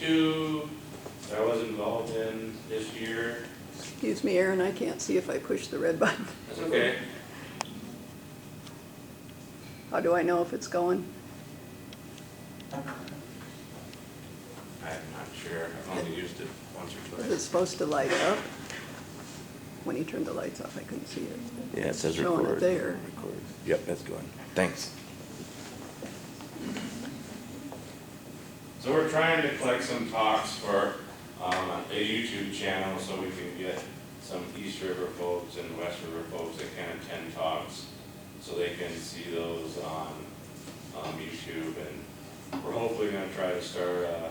two that I was involved in this year. Excuse me, Aaron, I can't see if I push the red button. That's okay. How do I know if it's going? I'm not sure. I've only used it once or Is it twice. supposed to light up? When you turned the lights off, I couldn't see it. Yeah, it says Showing record. it there. Record. Yep, that's going. Thanks. So we're trying to collect some talks for a YouTube channel so we can get some East River folks and West River folks that can attend talks so they can see those on YouTube. And we're hopefully going to try to start a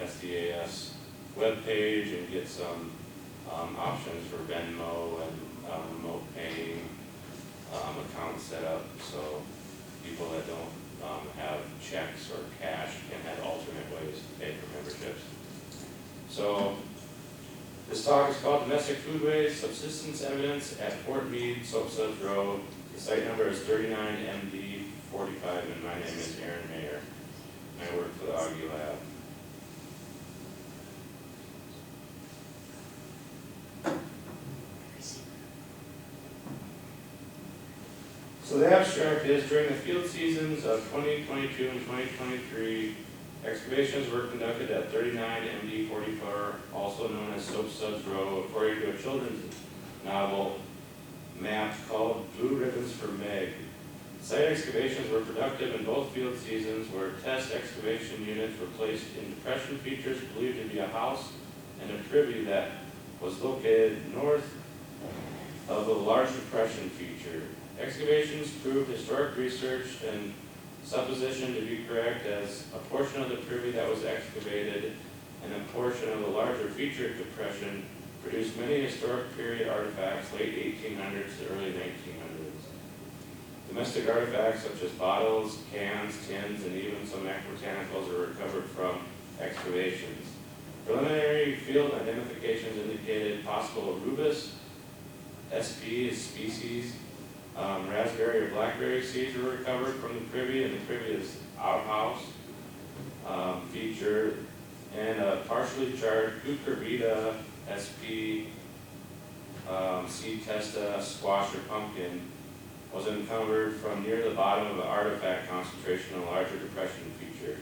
SDAS webpage and get some options for Venmo and remote paying accounts set up so people that don't have checks or cash can have alternate ways to pay for memberships. So this talk is called Domestic Foodways, Subsistence Evidence at Fort Meade, Soapsuds Row. The site number is 39MD0045 and my name is Aaron Mayer. I work for the Augie Lab. So the abstract is, during the field seasons of 2022 and 2023, excavations were conducted at 39MD0045, also known as Soapsuds Row, according to a children's novel map called Blue Ribbons for Meg. Site excavations were productive in both field seasons, where test excavation units were placed in depression features believed to be a house and a privy that was located north of the large depression feature. Excavations proved historic research and supposition to be correct, as a portion of the privy that was excavated and a portion of the larger featured depression produced many historic period artifacts, late 1800s to early 1900s. Domestic artifacts such as bottles, cans, tins, and even some macrobotanicals were recovered from excavations. Preliminary field identifications indicated possible Rubus, SP is species, raspberry or blackberry seeds were recovered from the privy, and the privy is outhouse feature, and a partially charred Cucurbita SP seed testa squash or pumpkin was uncovered from near the bottom of the artifact concentration in a larger depression feature.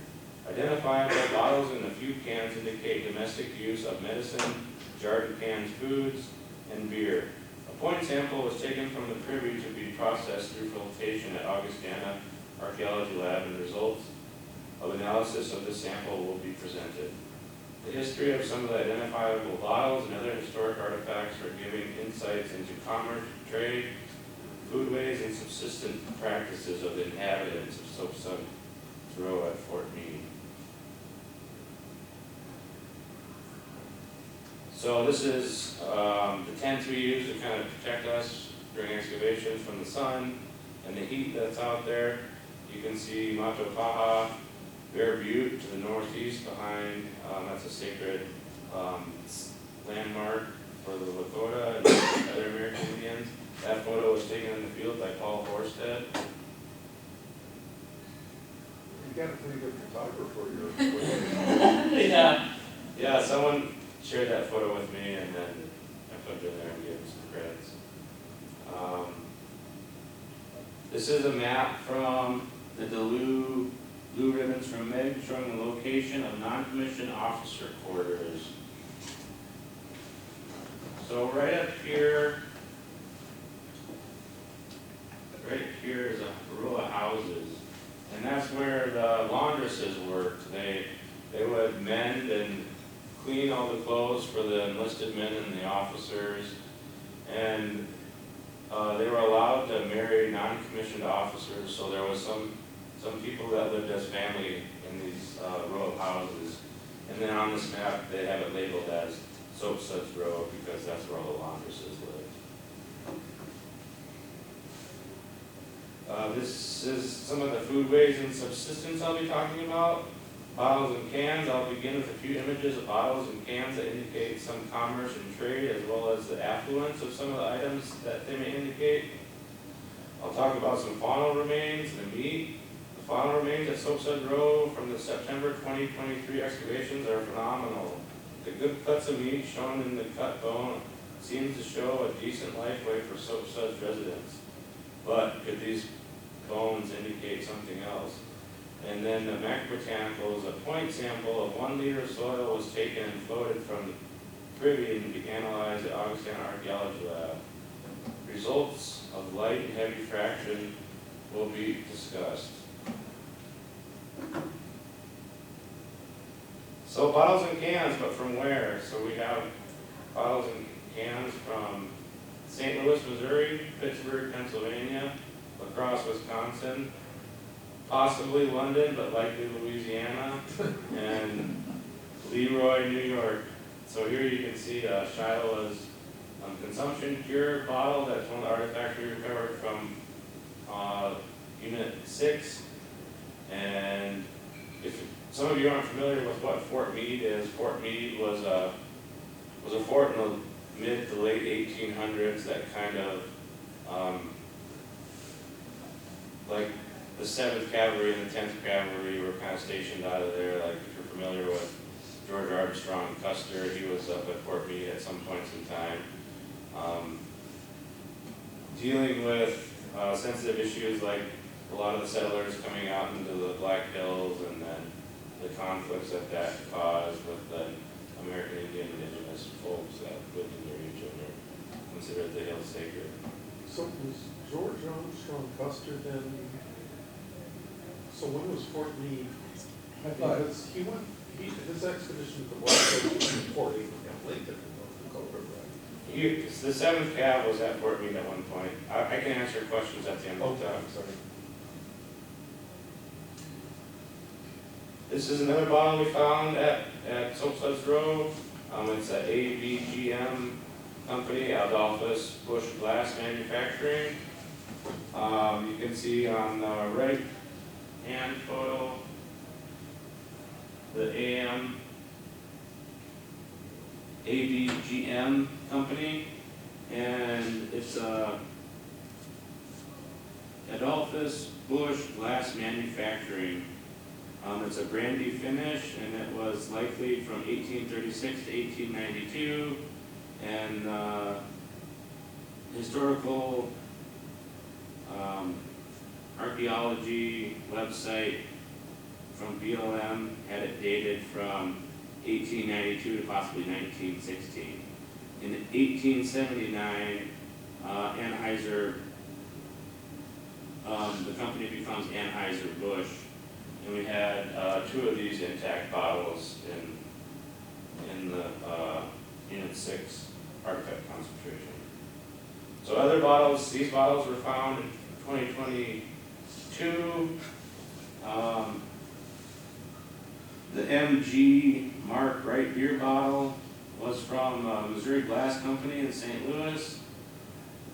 Identifiable bottles and a few cans indicate domestic use of medicine, jarred and canned foods, and beer. A point sample was taken from the privy to be processed through flotation at Augustana Archaeology Lab, and the results of analysis of this sample will be presented. The history of some of the identifiable bottles and other historic artifacts are giving insights into commerce, trade, foodways, and subsistence practices of the inhabitants of Soapsuds Row at Fort Meade. So this is the tents we use to kind of protect us during excavations from the sun and the heat that's out there. You can see Matopaha, Bear Butte to the northeast behind, that's a sacred landmark for the Lakota and other American Indians. That photo was taken in the field by Paul Horsted. You got a pretty good photographer here. Yeah, someone shared that photo with me, and then I put it in there and gave him some credits. This is a map from the deLeeuw Blue Ribbons from Meg, showing the location of non-commissioned officer quarters. So right up here is a row of houses, and that's where the laundresses worked. They would mend and clean all the clothes for the enlisted men and the officers, and they were allowed to marry non-commissioned officers, so there was some people that lived as family in these row of houses. And then on this map they have it labeled as Soapsuds Row because that's where all the laundresses lived. This is some of the foodways and subsistence I'll be talking about. Bottles and cans. I'll begin with a few images of bottles and cans that indicate some commerce and trade, as well as the affluence of some of the items that they may indicate. I'll talk about some faunal remains, the meat, the Final remains at Soapsuds Row from the September 2023 excavations are phenomenal. The good cuts of meat shown in the cut bone seems to show a decent lifeway for Soapsuds residents. But could these bones indicate something else? And then the macrobotanicals, a point sample of 1 liter of soil was taken and floated from the privey and be analyzed at Augustana Archaeology Lab. Results of light and heavy fraction will be discussed. So bottles and cans, but from where? So we have bottles and cans from St. Louis, Missouri, Pittsburgh, Pennsylvania, La Crosse, Wisconsin, possibly London, but likely Louisiana, and Leroy, New York. So here you can see Shiloh's consumption cure bottle. That's one of the artifacts we recovered from Unit 6. And if some of you aren't familiar with what Fort Meade is, Fort Meade was a fort in the mid to late 1800s that kind of, like the 7th Cavalry and the 10th Cavalry were kind of stationed out of there. Like if you're familiar with George Armstrong Custer, he was up at Fort Meade at some points in time. Dealing with sensitive issues like a lot of the settlers coming out into the Black Hills and then the conflicts that caused with the American Indian indigenous folks that lived in the region are considered the hills sacred. So was George Armstrong Custer then, so when was Fort Meade? Because his expedition to the Black Hills was in Fort Abraham Lincoln in North Dakota, right? The 7th Cav was at Fort Meade at one point. I can answer questions at the end of the talk. Sorry. This is another bottle we found at Soapsuds Row. It's an ABGM company, Adolphus Bush Glass Manufacturing. You can see on the right hand photo the ABGM company, and it's Adolphus Bush Glass Manufacturing. It's a brandy finish, and it was likely from 1836 to 1892, and historical archaeology website from BLM had it dated from 1892 to possibly 1916. In 1879, the company becomes Anheuser-Busch, and we had 2 of these intact bottles in the Unit 6 artifact concentration. So other bottles, these bottles were found in 2022. The MG Mark Wright beer bottle was from Missouri Glass Company in St. Louis.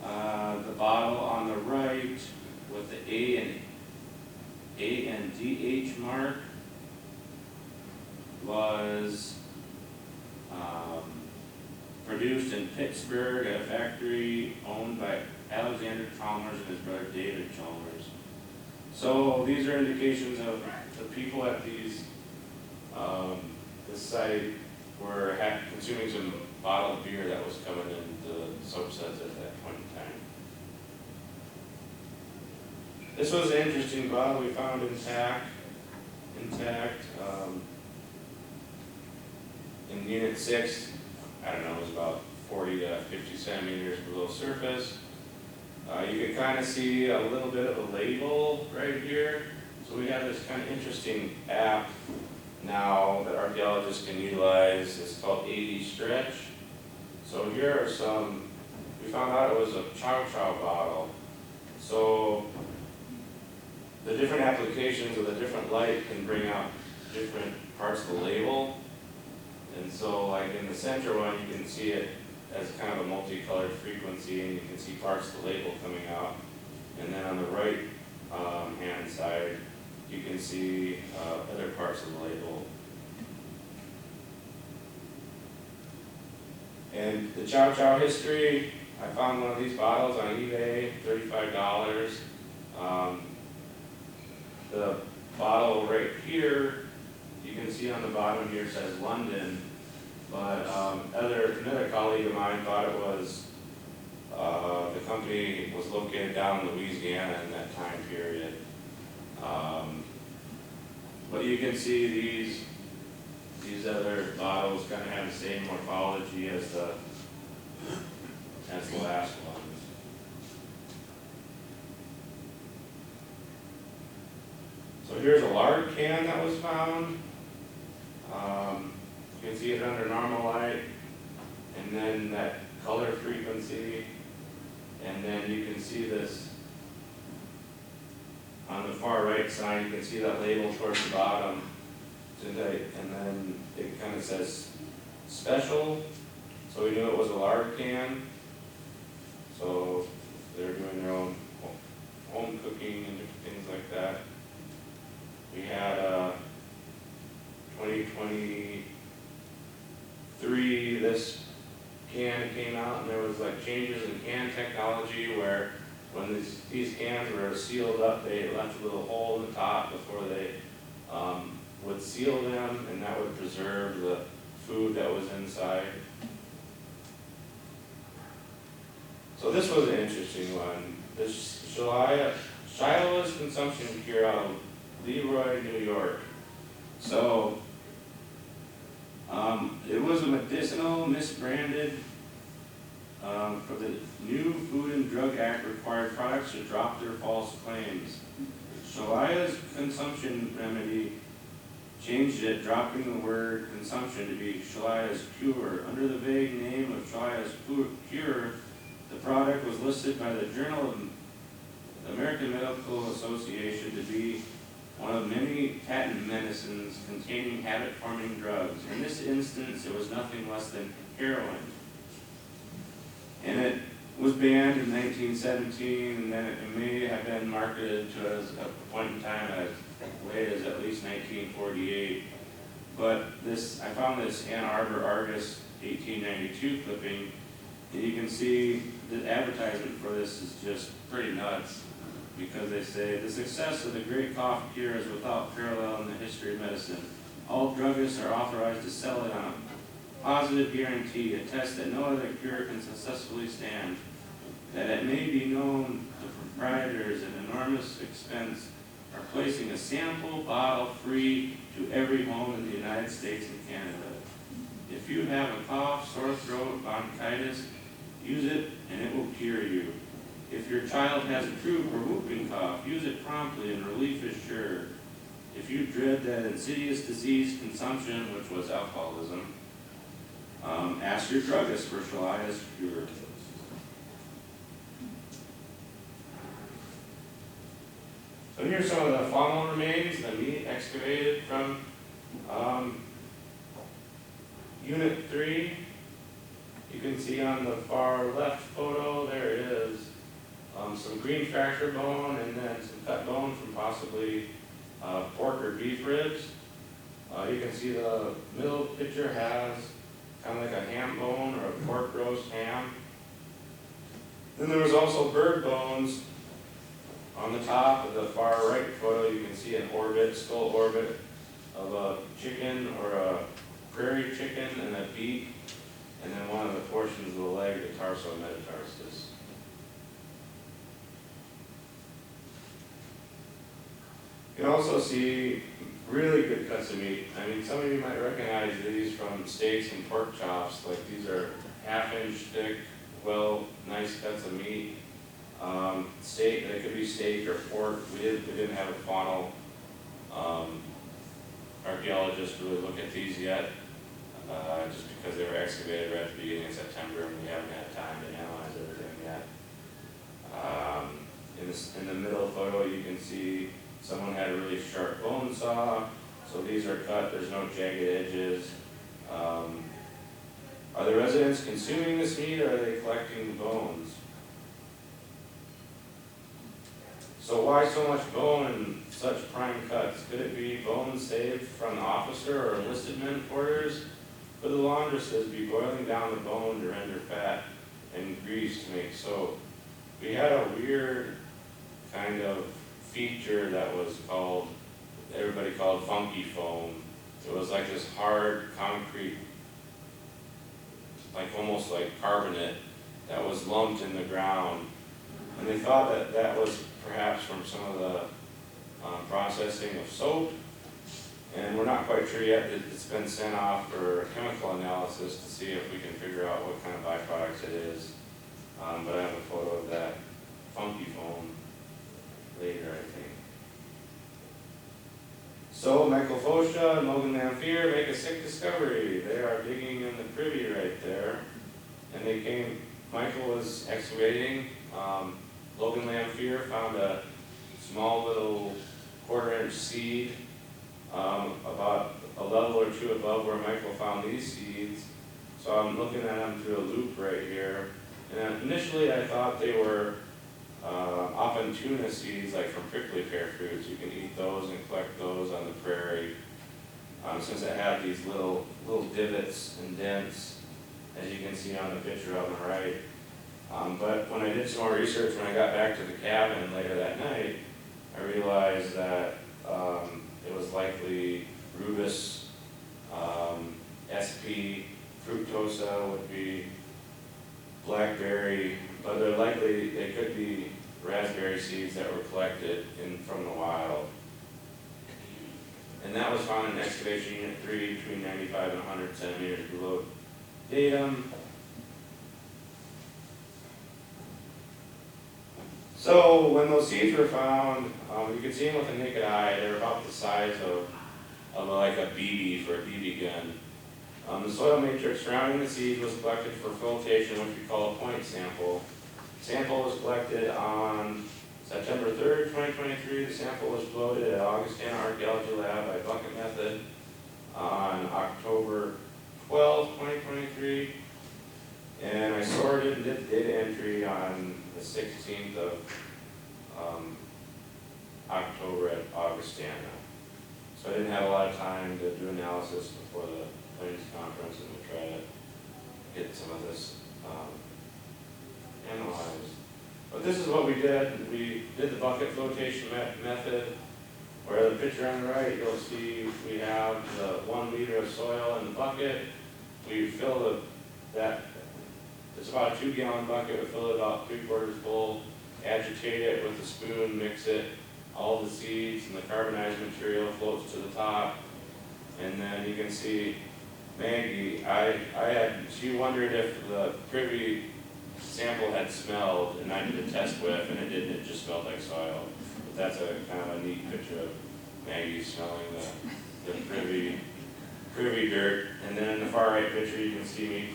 The bottle on the right with the A and DH mark was produced in Pittsburgh at a factory owned by Alexander Chalmers and his brother David Chalmers. So these are indications of the people at this site were consuming some bottled beer that was coming into Soapsuds at that point in time. This was an interesting bottle we found intact in Unit 6. I don't know, it was about 40 to 50 centimeters below surface. You can kind of see a little bit of a label right here. So we have this kind of interesting app now that archaeologists can utilize. It's called 80 Stretch. So here are some, we found out it was a chow chow bottle. So the different applications of the different light can bring out different parts of the label. And so like in the center one, you can see it as kind of a multicolored frequency, and you can see parts of the label coming out. And then on the right hand side, you can see other parts of the label. And the chow chow history, I found one of these bottles on eBay, $35. the bottle right here, you can see on the bottom here says London, but another colleague of mine thought it was, the company was located down in Louisiana in that time period. But you can see these other bottles kind of have the same morphology as the last ones. So here's a lard can that was found. You can see it under normal light, and then that color frequency, and then you can see this on the far right side. You can see that label towards the bottom, and then it kind of says special, so we knew it was a lard can. So they're doing their own home cooking and different things like that. We had 2023, this can came out, and there was like changes in can technology where when these cans were sealed up, they left a little hole in the top before they would seal them, and that would preserve the food that was inside. So this was an interesting one. This Shiloh's consumption cure out of Leroy, New York. So it was a medicinal, misbranded, for the new Food and Drug Act required products to drop their false claims. Shalia's consumption remedy changed it, dropping the word consumption to be Shalia's cure. Under the vague name of Shalia's cure, the product was listed by the Journal of the American Medical Association to be one of many patent medicines containing habit-forming drugs. In this instance, it was nothing less than heroin. And it was banned in 1917, and then it may have been marketed to us at a point in time as late as at least 1948. But I found this Ann Arbor Argus 1892 clipping, and you can see the advertisement for this is just pretty nuts, because they say, the success of the great cough cure is without parallel in the history of medicine. All druggists are authorized to sell it on a positive guarantee, a test that no other cure can successfully stand. That it may be known the proprietors at enormous expense are placing a sample bottle free to every home in the United States and Canada. If you have a cough, sore throat, bronchitis, use it and it will cure you. If your child has a croup or whooping cough, use it promptly and relief is sure. If you dread that insidious disease consumption, which was alcoholism, ask your druggist for Shalia's cure. So here's some of the faunal remains, the meat excavated from Unit 3. You can see on the far left photo, there is some green fracture bone and then some cut bone from possibly pork or beef ribs. You can see the middle picture has kind of like a ham bone or a pork roast ham. Then there was also bird bones. On the top of the far right photo, you can see an orbit, skull orbit of a chicken or a prairie chicken and a beak, and then one of the portions of the leg, the tarso metatarsus. You can also see really good cuts of meat. I mean, some of you might recognize these from steaks and pork chops. Like, these are half-inch thick, nice cuts of meat. Steak, they could be steak or pork. We didn't have a faunal archaeologist really look at these yet, just because they were excavated right at the beginning of September and we haven't had time to analyze everything yet. In the middle photo, you can see someone had a really sharp bone saw. So these are cut, there's no jagged edges. Are the residents consuming this meat or are they collecting the bones? So why so much bone and such prime cuts? Could it be bones saved from the officer or enlisted men quarters? Could the laundresses be boiling down the bone to render fat and grease to make soap? We had a weird kind of feature that was called, everybody called funky foam. It was like this hard concrete, like almost like carbonate, that was lumped in the ground. And they thought that that was perhaps from some of the processing of soap. And we're not quite sure yet. It's been sent off for chemical analysis to see if we can figure out what kind of byproducts it is. But I have a photo of that funky foam later, I think. So Michael Fosha and Logan Lamphere make a sick discovery. They are digging in the privy right there. And they came, Michael was excavating. Logan Lamphere found a small little 1/4-inch seed about a level or two above where Michael found these seeds. So I'm looking at them through a loop right here. And initially I thought they were often tuna seeds, like from prickly pear fruits. You can eat those and collect those on the prairie. Since it had these little divots and dents, as you can see on the picture on the right. But when I did some more research, when I got back to the cabin later that night, I realized that it was likely Rubus, SP, fructosa would be blackberry, but they could be raspberry seeds that were collected from the wild. And that was found in excavation unit 3 between 95 and 100 centimeters below datum. So when those seeds were found, you could see them with the naked eye. They were about the size of like a BB for a BB gun. The soil matrix surrounding the seeds was collected for flotation, which we call a point sample. The sample was collected on September 3rd, 2023. The sample was floated at Augustana Archaeology Lab by bucket method on October 12th, 2023. And I sorted and did data entry on the 16th of October at Augustana. So I didn't have a lot of time to do analysis before the Plains conference, and we'll try to get some of this analyzed. But this is what we did. We did the bucket flotation method, where the picture on the right, you'll see we have the 1 liter of soil in the bucket. We fill it's about a 2-gallon bucket. We fill it about 3/4 full, agitate it with a spoon, mix it, all the seeds and the carbonized material floats to the top. And then you can see Maggie, she wondered if the privy sample had smelled, and I did a test whiff, and it didn't, it just smelled like soil. But that's a kind of a neat picture of Maggie smelling the privy dirt. And then in the far right picture, you can see me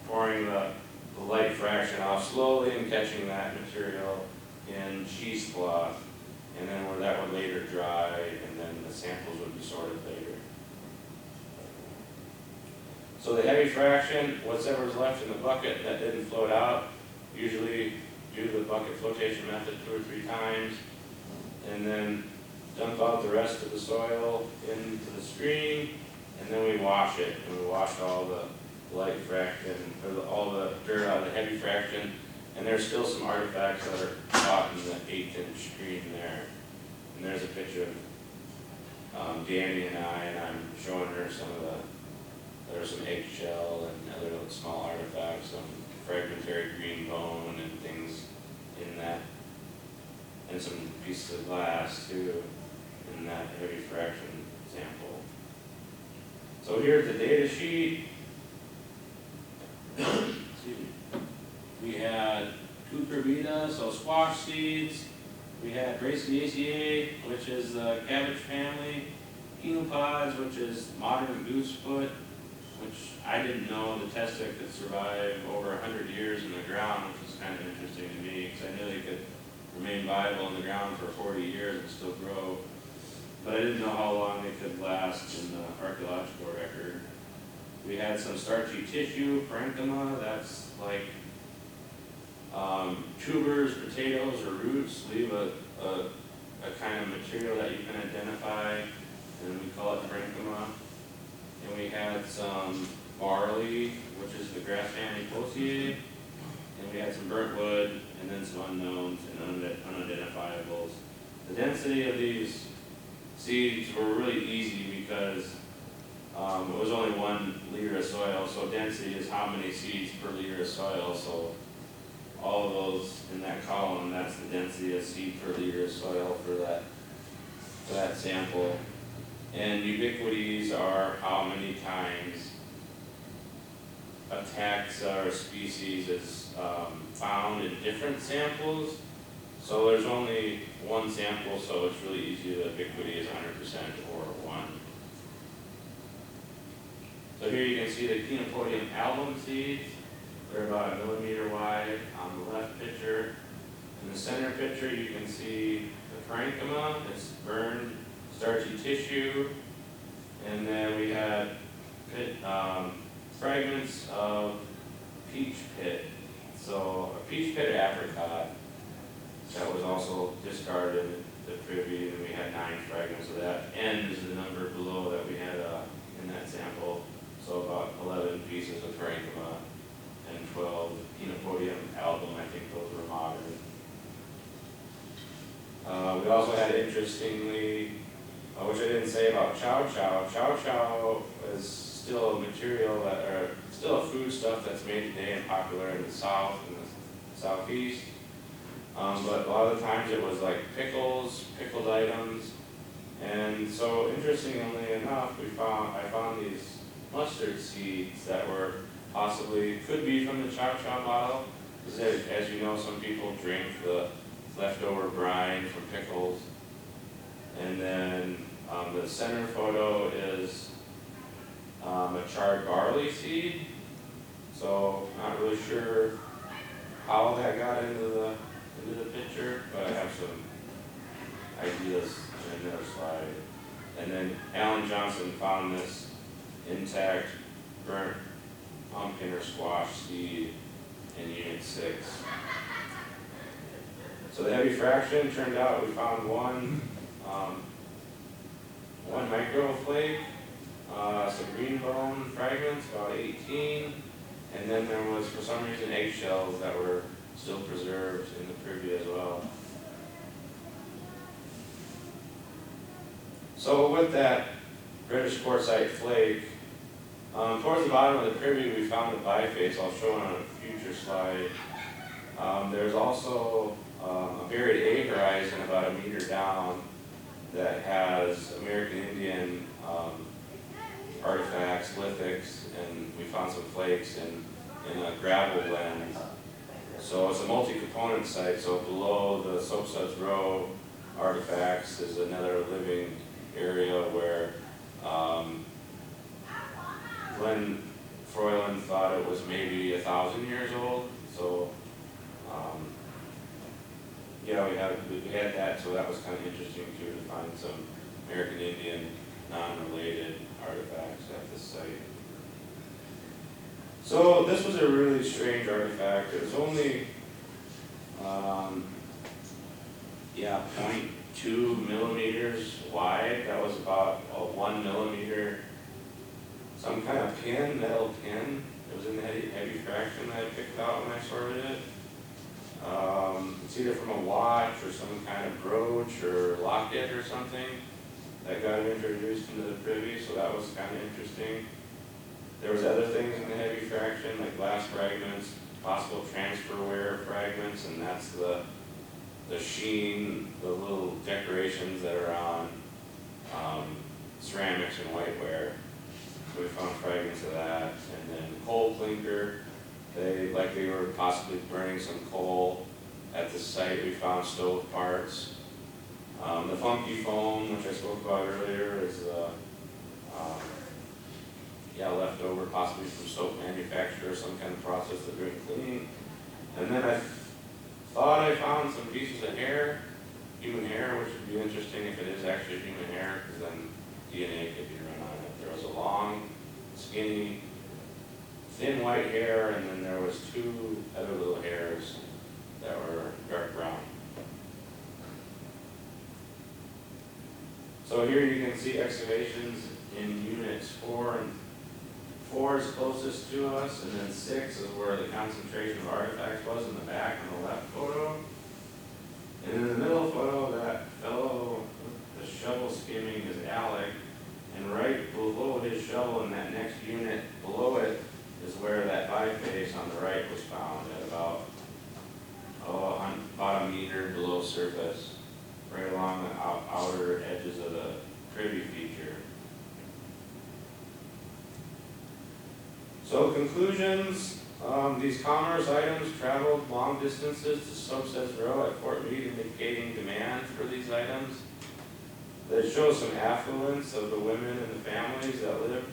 pouring the light fraction off slowly and catching that material in cheesecloth. And then where that would later dry, and then the samples would be sorted later. So the heavy fraction, whatever's left in the bucket that didn't float out, usually do the bucket flotation method 2 or 3 times, and then dump out the rest of the soil into the stream, and then we wash it, and we wash all the light fraction, or all the dirt out of the heavy fraction, and there's still some artifacts that are caught in the 1/8-inch stream there. And there's a picture of Danny and I'm showing her some of there's some eggshell and other small artifacts, some fragmentary green bone and things in that, and some pieces of glass too in that heavy fraction sample. So here's the data sheet. Excuse me. We had Cucurbita, so squash seeds. We had Brassiaceae, which is the cabbage family. Quinopods, which is modern goosefoot, which I didn't know the testa could survive over 100 years in the ground, which was kind of interesting to me, because I knew they could remain viable in the ground for 40 years and still grow. But I didn't know how long they could last in the archaeological record. We had some starchy tissue, parenchyma, that's like tubers, potatoes, or roots leave a kind of material that you can identify, and we call it parenchyma. And we had some barley, which is the grass family Poaceae, and we had some burnt wood, and then some unknowns and unidentifiables. the density of these seeds were really easy because it was only 1 liter of soil, so density is how many seeds per liter of soil, so all of those in that column, that's the density of seed per liter of soil for that sample. And ubiquities are how many times a taxa or species is found in different samples. So there's only 1 sample, so it's really easy. The ubiquity is 100% or 1. So here you can see the Chenopodium album seeds. They're about 1 millimeter wide on the left picture. In the center picture, you can see the parenchyma. It's burned, starchy tissue. And then we had fragments of peach pit. So a peach pit apricot that was also discarded in the privy, and we had 9 fragments of that. N is the number below that we had in that sample. So about 11 pieces of parenchyma and 12 Chenopodium album. I think those were modern. We also had, interestingly, which I didn't say about chow chow. Chow chow is still a material or still a food stuff that's made today and popular in the South and the Southeast. But a lot of the times it was like pickles, pickled items. And so interestingly enough, I found these mustard seeds that were possibly, could be from the chow chow bottle. Because as you know, some people drink the leftover brine from pickles. And then the center photo is a charred barley seed. So not really sure how that got into the picture, but I have some ideas in another slide. And then Alan Johnson found this intact burnt pumpkin or squash seed in Unit 6. So the heavy fraction turned out we found one microflake, some green bone fragments, about 18, and then there was, for some reason, eggshells that were still preserved in the privy as well. So with that British quartzite flake, towards the bottom of the privy we found a biface. I'll show on a future slide. There's also a buried A horizon about 1 meter down that has American Indian artifacts, lithics, and we found some flakes in a gravel blend. So it's a multi-component site, so below the Soapsuds Row artifacts is another living area where Glenn Froyland thought it was maybe 1,000 years old. So yeah, we had that, so that was kind of interesting too, to find some American Indian non-related artifacts at this site. So this was a really strange artifact. It was only 0.2 millimeters wide. That was about a 1 millimeter, some kind of pin, metal pin. It was in the heavy fraction that I picked out when I sorted it. It's either from a watch or some kind of brooch or locket or something that got introduced into the privy, so that was kind of interesting. There was other things in the heavy fraction, like glass fragments, possible transferware fragments, and that's the sheen, the little decorations that are on ceramics and whiteware. So we found fragments of that. And then coal clinker, they were possibly burning some coal at the site. We found stove parts. The funky foam, which I spoke about earlier, is leftover possibly from soap manufacture or some kind of process of doing cleaning. And then I thought I found some pieces of hair, human hair, which would be interesting if it is actually human hair, because then DNA could be run on it. There was a long, skinny, thin white hair, and then there was 2 other little hairs that were dark brown. So here you can see excavations in units 4 and 4 is closest to us, and then 6 is where the concentration of artifacts was in the back on the left photo. And in the middle photo, that fellow, the shovel skimming is Alec, and right below his shovel in that next unit below it is where that biface on the right was found at about a meter below surface, right along the outer edges of the privy feature. So conclusions, these commerce items traveled long distances to Soapsuds Row at Fort Meade, indicating demand for these items. It shows some affluence of the women and the families that lived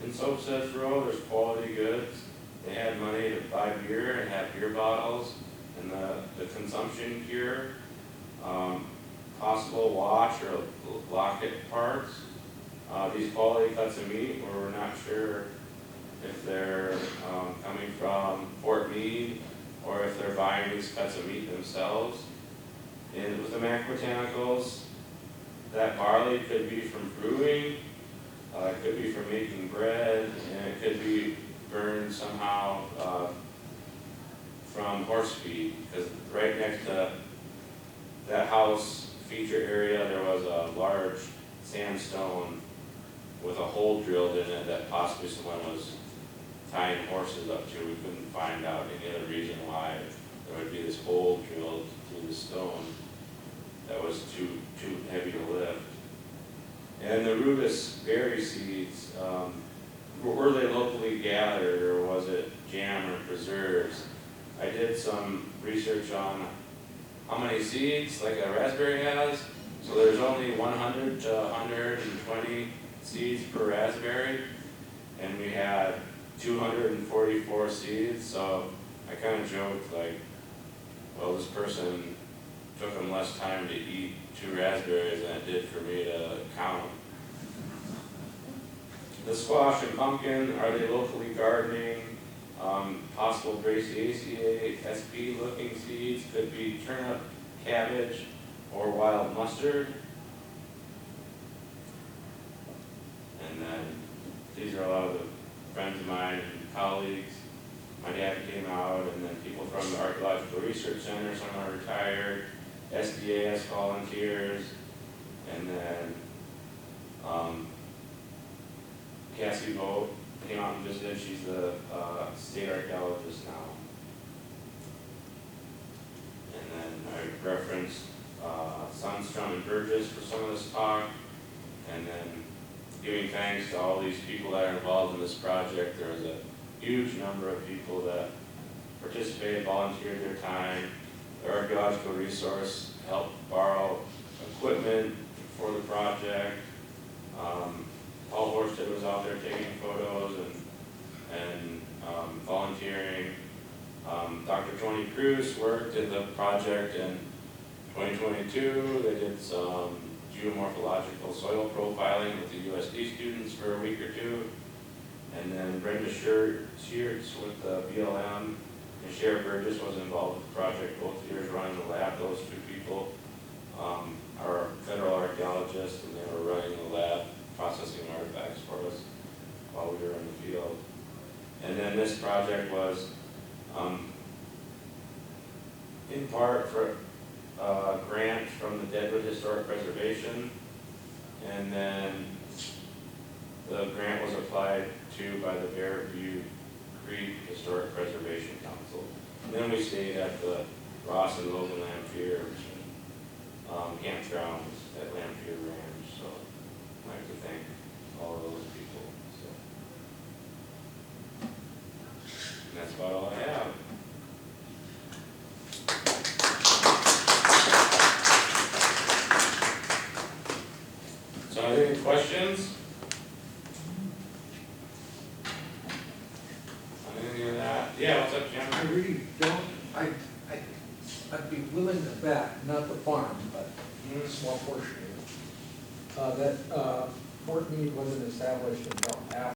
in Soapsuds Row. There's quality goods. They had money to buy beer and have beer bottles and the consumption gear, possible watch or locket parts. These quality cuts of meat, where we're not sure if they're coming from Fort Meade or if they're buying these cuts of meat themselves. And with the macrobotanicals, that barley could be from brewing, it could be from making bread, and it could be burned somehow from horse feed, because right next to that house feature area there was a large sandstone with a hole drilled in it that possibly someone was tying horses up to. We couldn't find out any other reason why there would be this hole drilled through the stone that was too heavy to lift. And the Rubus berry seeds, were they locally gathered, or was it jam or preserves? I did some research on how many seeds like a raspberry has. So there's only 100 to 120 seeds per raspberry, and we had 244 seeds. So I kind of joked like, well, this person took them less time to eat 2 raspberries than it did for me to count. The squash and pumpkin, are they locally gardening? Possible Brassiaceae SP looking seeds, could be turnip, cabbage, or wild mustard. And then these are a lot of the friends of mine and colleagues. My dad came out, and then people from the Archaeological Research Center, some are retired, SDAS volunteers, and then Cassie Vogt came out and visited. She's the state archaeologist now. And then I referenced Sundstrom and Burgess for some of this talk, and then giving thanks to all these people that are involved in this project. There was a huge number of people that participated, volunteered their time. The archaeological resource helped borrow equipment for the project. Paul Horsted was out there taking photos and volunteering. Dr. Tony Cruz worked in the project in 2022. They did some geomorphological soil profiling with the USD students for a week or two. And then Brenda Sheartz with the BLM and Sheriff Burgess was involved with the project both years running the lab. Those 2 people are federal archaeologists, and they were running the lab, processing artifacts for us while we were in the field. And then this project was in part for a grant from the Deadwood Historic Preservation, and then the grant was applied to by the Bearview Creek Historic Preservation Council. And then we stayed at the Ross and Logan Lamphere campgrounds at Lamphere Ranch, so I'd like to thank all of those people. So, and that's about all I have. So, are there any questions? On any of that? Yeah, what's up, Jim? I really don't, I'd be willing to bet, not the farm, but a small portion of it, that Fort Meade wasn't established until